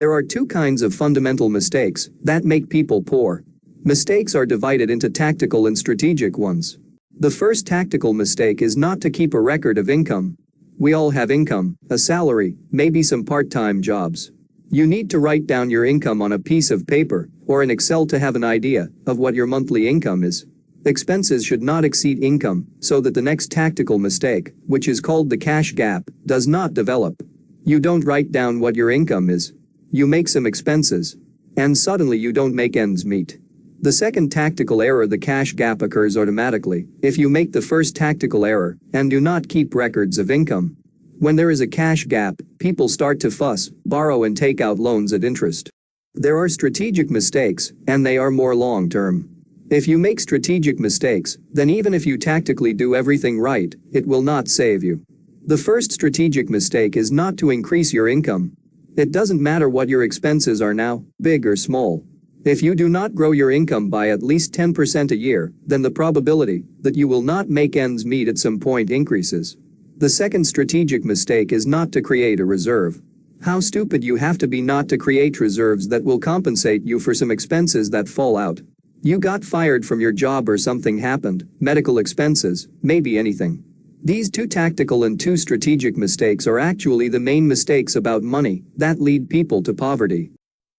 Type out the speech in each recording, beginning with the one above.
There are two kinds of fundamental mistakes that make people poor. Mistakes are divided into tactical and strategic ones. The first tactical mistake is not to keep a record of income. We all have income, a salary, maybe some part-time jobs. You need to write down your income on a piece of paper or in Excel to have an idea of what your monthly income is. Expenses should not exceed income so that the next tactical mistake, which is called the cash gap, does not develop. You don't write down what your income is. You make some expenses. And suddenly you don't make ends meet. The second tactical error, the cash gap, occurs automatically if you make the first tactical error and do not keep records of income. When there is a cash gap, people start to fuss, borrow and take out loans at interest. There are strategic mistakes, and they are more long-term. If you make strategic mistakes, then even if you tactically do everything right, it will not save you. The first strategic mistake is not to increase your income. It doesn't matter what your expenses are now, big or small. If you do not grow your income by at least 10% a year, then the probability that you will not make ends meet at some point increases. The second strategic mistake is not to create a reserve. How stupid you have to be not to create reserves that will compensate you for some expenses that fall out. You got fired from your job or something happened, medical expenses, maybe anything. These two tactical and two strategic mistakes are actually the main mistakes about money that lead people to poverty.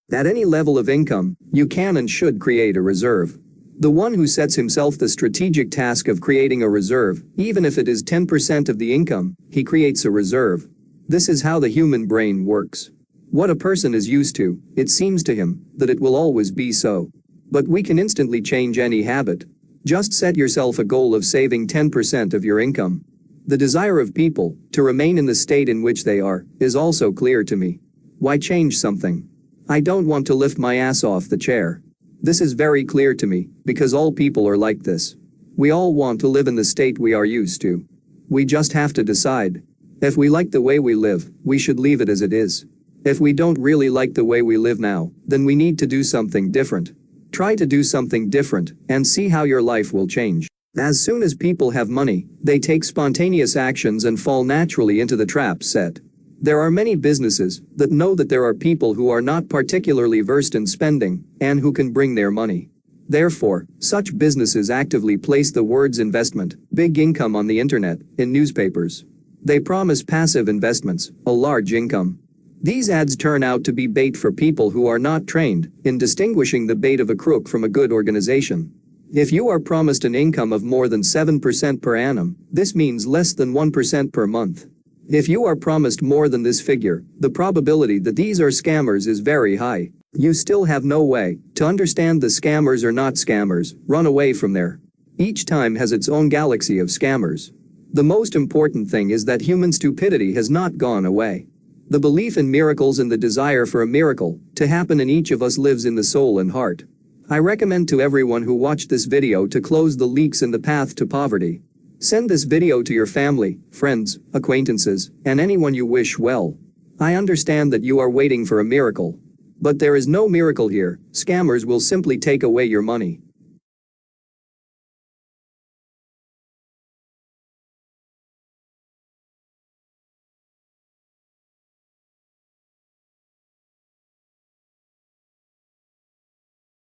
At any level of income, you can and should create a reserve. The one who sets himself the strategic task of creating a reserve, even if it is 10% of the income, he creates a reserve. This is how the human brain works. What a person is used to, it seems to him that it will always be so. But we can instantly change any habit. Just set yourself a goal of saving 10% of your income. The desire of people to remain in the state in which they are is also clear to me. Why change something? I don't want to lift my ass off the chair. This is very clear to me because all people are like this. We all want to live in the state we are used to. We just have to decide. If we like the way we live, we should leave it as it is. If we don't really like the way we live now, then we need to do something different. Try to do something different and see how your life will change. As soon as people have money, they take spontaneous actions and fall naturally into the trap set. There are many businesses that know that there are people who are not particularly versed in spending and who can bring their money. Therefore, such businesses actively place the words investment, big income on the internet, in newspapers. They promise passive investments, a large income. These ads turn out to be bait for people who are not trained in distinguishing the bait of a crook from a good organization. If you are promised an income of more than 7% per annum, this means less than 1% per month. If you are promised more than this figure, the probability that these are scammers is very high. You still have no way to understand the scammers are not scammers. Run away from there. Each time has its own galaxy of scammers. The most important thing is that human stupidity has not gone away. The belief in miracles and the desire for a miracle to happen in each of us lives in the soul and heart. I recommend to everyone who watched this video to close the leaks in the path to poverty. Send this video to your family, friends, acquaintances, and anyone you wish well. I understand that you are waiting for a miracle. But there is no miracle here. Scammers will simply take away your money.